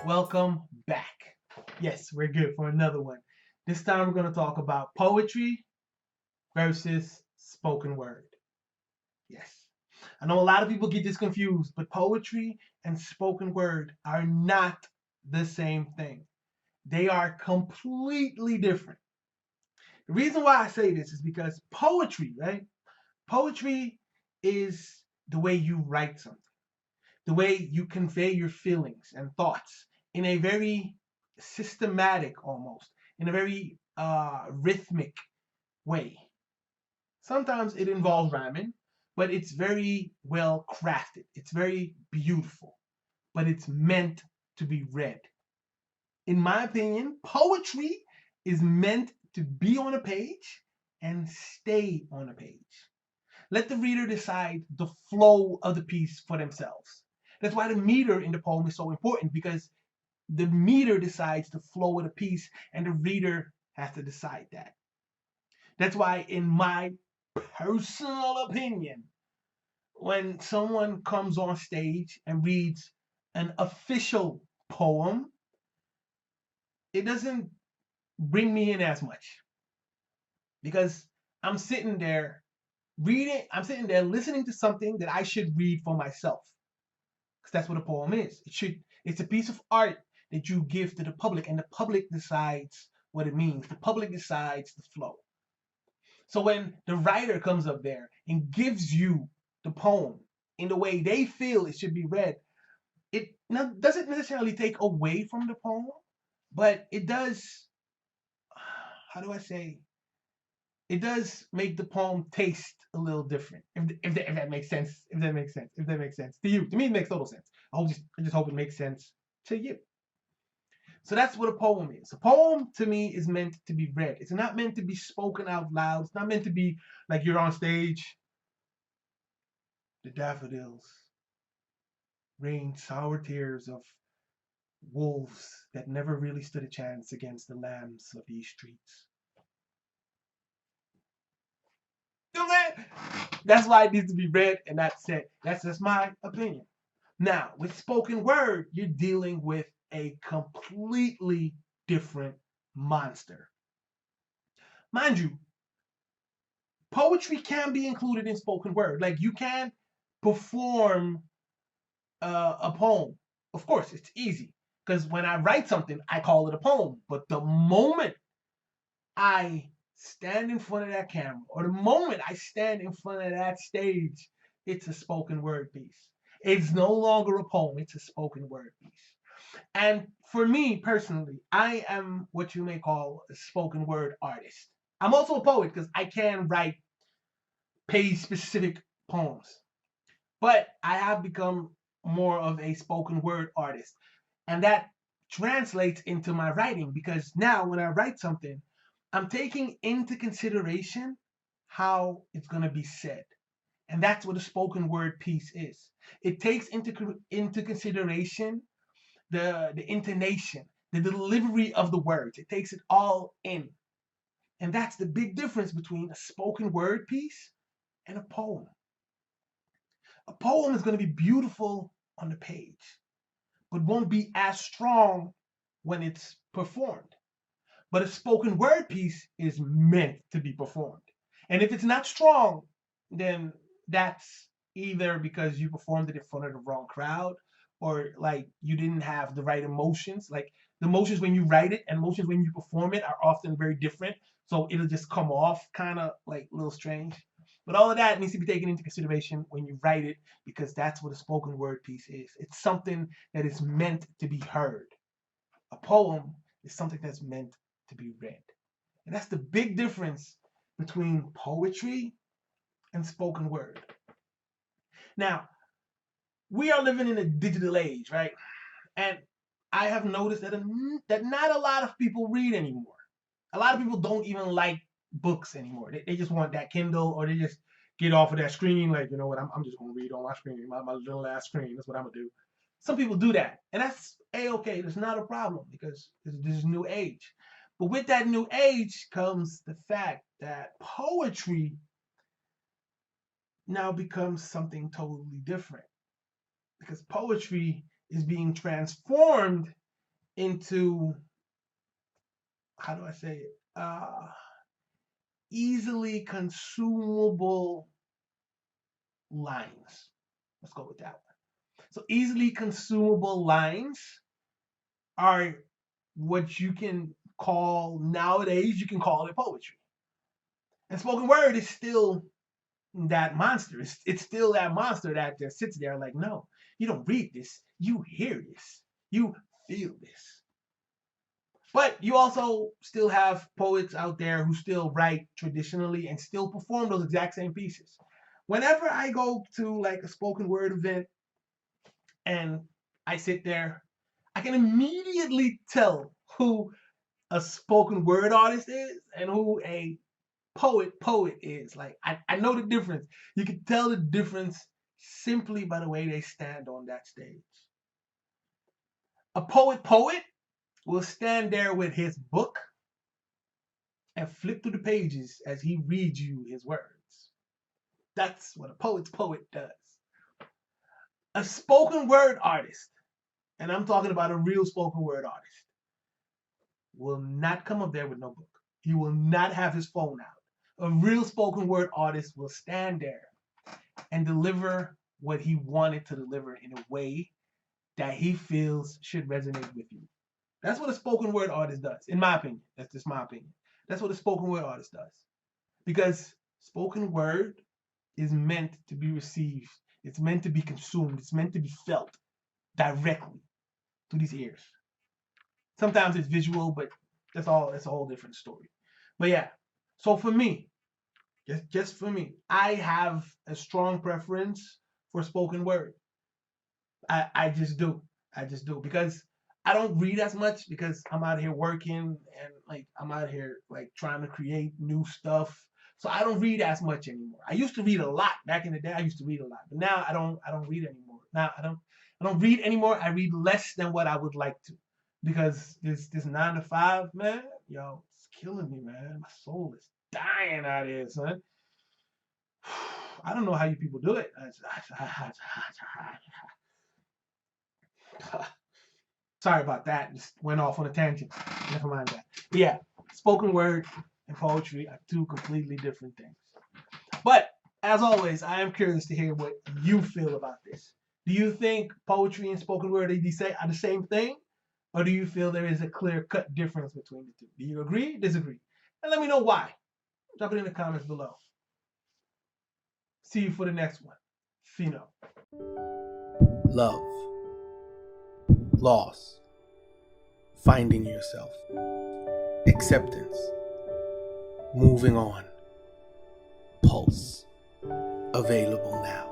Welcome back. Yes, we're good for another one. This time we're going to talk about poetry versus spoken word. Yes. I know a lot of people get this confused, but poetry and spoken word are not the same thing. They are completely different. The reason why I say this is because poetry, right? Poetry is the way you write something, the way you convey your feelings and thoughts in a very systematic, almost in a very rhythmic way. Sometimes it involves rhyming, but it's very well crafted. It's very beautiful, but it's meant to be read. In my opinion, poetry is meant to be on a page and stay on a page. Let the reader decide the flow of the piece for themselves. That's why the meter in the poem is so important, because the meter decides the flow of the piece and the reader has to decide that. That's why, in my personal opinion, when someone comes on stage and reads an official poem, it doesn't bring me in as much, because I'm sitting there I'm sitting there listening to something that I should read for myself. Because that's what a poem is. It's a piece of art that you give to the public, and the public decides what it means. The public decides the flow. So when the writer comes up there and gives you the poem in the way they feel it should be read, it doesn't necessarily take away from the poem, but it does, how do I say, it does make the poem taste a little different. If that makes sense. If that makes sense. If that makes sense to you. To me, it makes total sense. I just hope it makes sense to you. So that's what a poem is. A poem to me is meant to be read. It's not meant to be spoken out loud. It's not meant to be like you're on stage. The daffodils rain sour tears of wolves that never really stood a chance against the lambs of these streets. You know what I'm saying? That's why it needs to be read, and that's it. That's just my opinion. Now, with spoken word, you're dealing with a completely different monster. Mind you, poetry can be included in spoken word. Like, you can perform a poem. Of course, it's easy, because when I write something, I call it a poem. But the moment I stand in front of that camera, or the moment I stand in front of that stage, it's a spoken word piece. It's no longer a poem, it's a spoken word piece. And for me personally, I am what you may call a spoken word artist. I'm also a poet because I can write page specific poems, but I have become more of a spoken word artist. And that translates into my writing, because now when I write something, I'm taking into consideration how it's going to be said. And that's what a spoken word piece is. It takes into consideration the intonation, the delivery of the words. It takes it all in. And that's the big difference between a spoken word piece and a poem. A poem is going to be beautiful on the page, but won't be as strong when it's performed. But a spoken word piece is meant to be performed. And if it's not strong, then that's either because you performed it in front of the wrong crowd, or like you didn't have the right emotions. Like, the emotions when you write it and emotions when you perform it are often very different. So it'll just come off kind of like a little strange. But all of that needs to be taken into consideration when you write it, because that's what a spoken word piece is. It's something that is meant to be heard. A poem is something that's meant to be read. And that's the big difference between poetry and spoken word. Now, we are living in a digital age, right? And I have noticed that not a lot of people read anymore. A lot of people don't even like books anymore. They just want that Kindle, or they just get off of that screen, like, you know what, I'm just going to read on my screen, my little ass screen. That's what I'm going to do. Some people do that. And that's A-okay. That's not a problem, because this is new age. But with that new age comes the fact that poetry now becomes something totally different, because poetry is being transformed into, how do I say it? Easily consumable lines. Let's go with that one. So easily consumable lines are what you can call, nowadays, you can call it poetry. And spoken word is still that monster. It's still that monster that just sits there like, no, you don't read this. You hear this. You feel this. But you also still have poets out there who still write traditionally and still perform those exact same pieces. Whenever I go to like a spoken word event and I sit there, I can immediately tell who a spoken word artist is and who a poet is. Like I know the difference. You can tell the difference simply by the way they stand on that stage. A poet will stand there with his book and flip through the pages as he reads you his words. That's what a poet's poet does. A spoken word artist, and I'm talking about a real spoken word artist, will not come up there with no book. He will not have his phone out. A real spoken word artist will stand there and deliver what he wanted to deliver in a way that he feels should resonate with you. That's what a spoken word artist does, in my opinion. That's just my opinion. That's what a spoken word artist does. Because spoken word is meant to be received. It's meant to be consumed. It's meant to be felt directly through these ears. Sometimes it's visual, but that's a whole different story. But yeah, so for me, just for me, I have a strong preference for spoken word. I just do. I just do because I don't read as much because I'm out here working and like I'm out here like trying to create new stuff. So I don't read as much anymore. I used to read a lot back in the day. I used to read a lot, but now I don't read anymore. Now I don't read anymore. I read less than what I would like to because this 9 to 5, man, yo, it's killing me, man. My soul is dying out here, son. I don't know how you people do it. Sorry about that. Just went off on a tangent. Never mind that. But yeah, spoken word and poetry are two completely different things. But as always, I am curious to hear what you feel about this. Do you think poetry and spoken word are the same thing? Or do you feel there is a clear-cut difference between the two? Do you agree? Disagree? And let me know why. Drop it in the comments below. See you for the next one. Fino. Love, loss, finding yourself, acceptance, moving on, Pulse, available now.